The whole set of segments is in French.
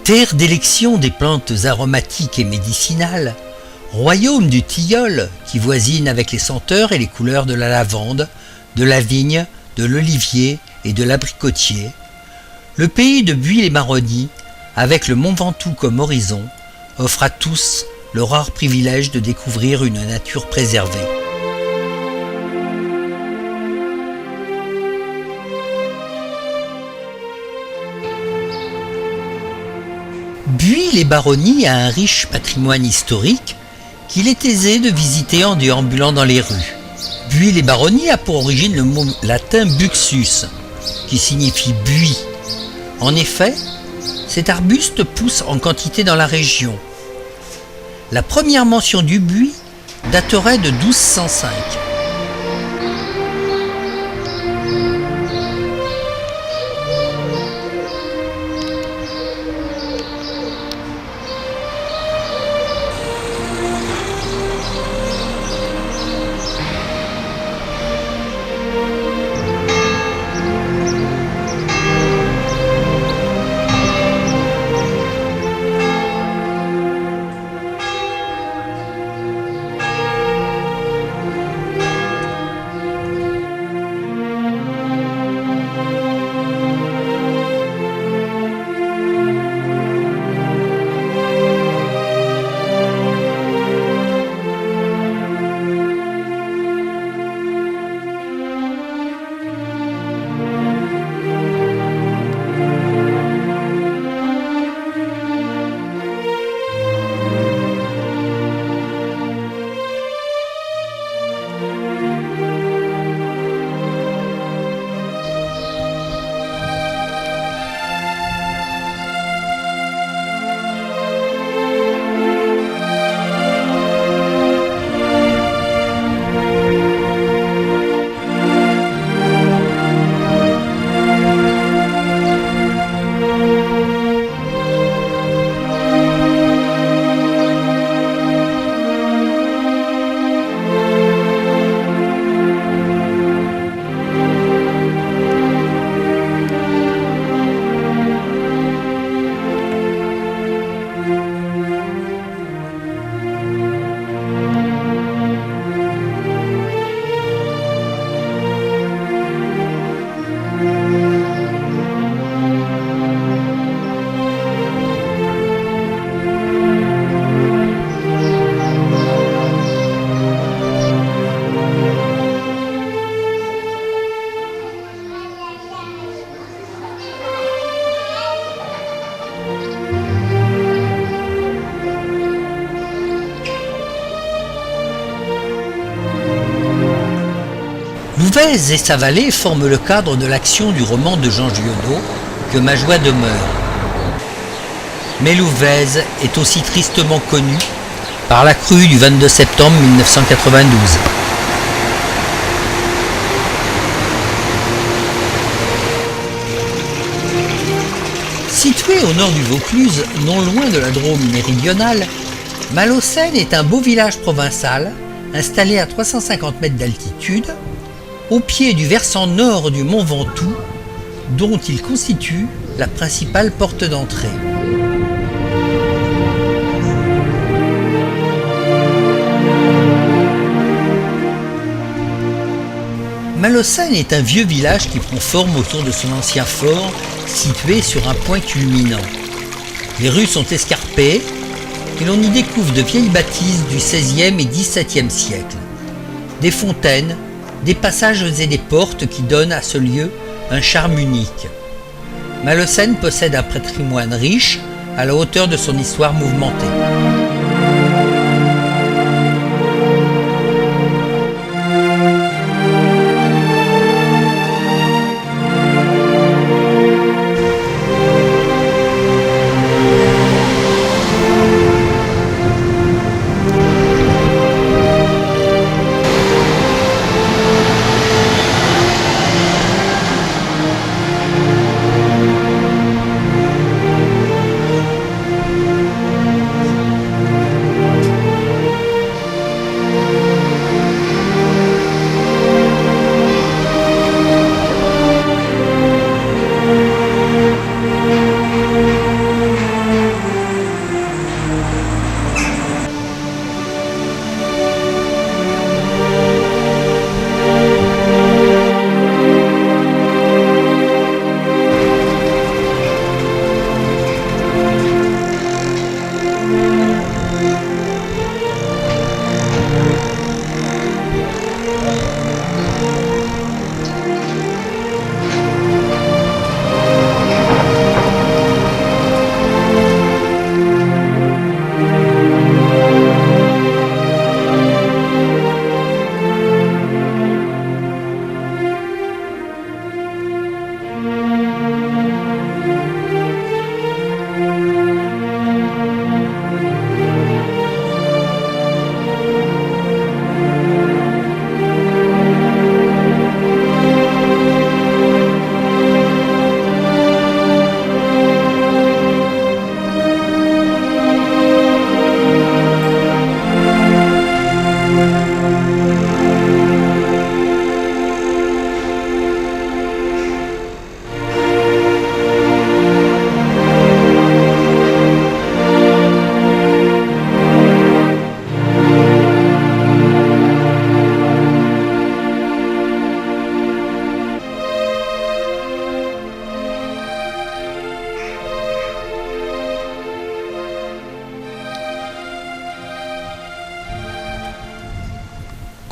Terre d'élection des plantes aromatiques et médicinales, royaume du tilleul qui voisine avec les senteurs et les couleurs de la lavande, de la vigne, de l'olivier et de l'abricotier, le pays de Buis-les-Baronnies, avec le Mont Ventoux comme horizon, offre à tous le rare privilège de découvrir une nature préservée. Buis-les-Baronnies a un riche patrimoine historique qu'il est aisé de visiter en déambulant dans les rues. Buis-les-Baronnies a pour origine le mot latin buxus, qui signifie buis. En effet, cet arbuste pousse en quantité dans la région. La première mention du buis daterait de 1205. Louvèze et sa vallée forment le cadre de l'action du roman de Jean Giono, Que ma joie demeure. Mais Louvèze est aussi tristement connue par la crue du 22 septembre 1992. Situé au nord du Vaucluse, non loin de la Drôme méridionale, Malaucène est un beau village provençal installé à 350 mètres d'altitude, au pied du versant nord du Mont Ventoux, dont il constitue la principale porte d'entrée. Malaucène est un vieux village qui prend forme autour de son ancien fort, situé sur un point culminant. Les rues sont escarpées et l'on y découvre de vieilles bâtisses du XVIe et XVIIe siècle. Des fontaines, des passages et des portes qui donnent à ce lieu un charme unique. Malaucène possède un patrimoine riche à la hauteur de son histoire mouvementée.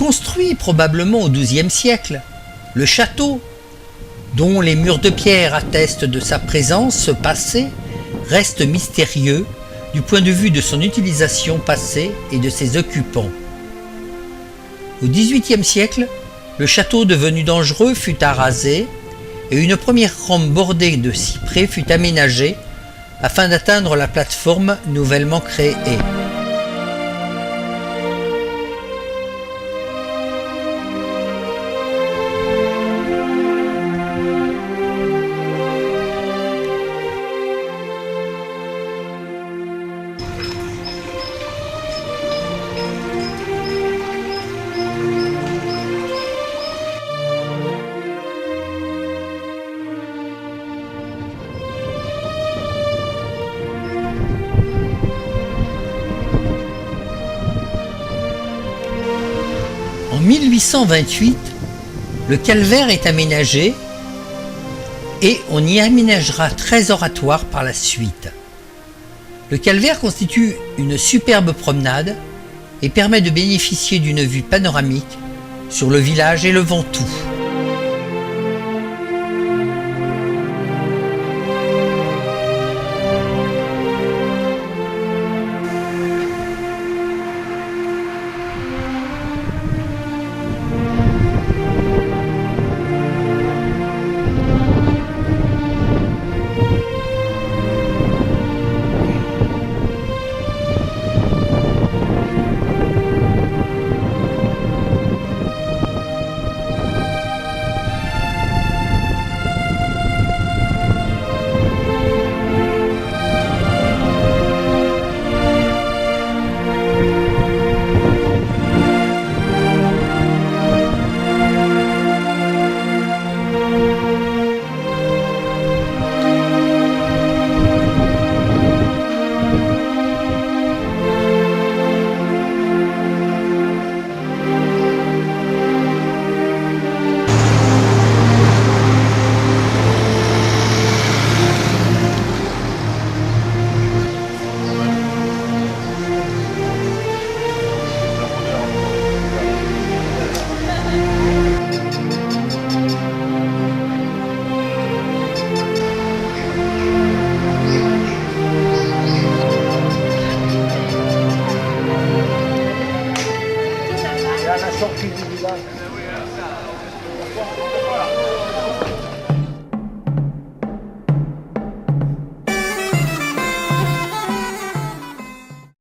Construit probablement au XIIe siècle, le château, dont les murs de pierre attestent de sa présence passée, reste mystérieux du point de vue de son utilisation passée et de ses occupants. Au XVIIIe siècle, le château devenu dangereux fut arasé et une première rampe bordée de cyprès fut aménagée afin d'atteindre la plateforme nouvellement créée. En 1828, le calvaire est aménagé et on y aménagera 13 oratoires par la suite. Le calvaire constitue une superbe promenade et permet de bénéficier d'une vue panoramique sur le village et le Ventoux. sortie du village.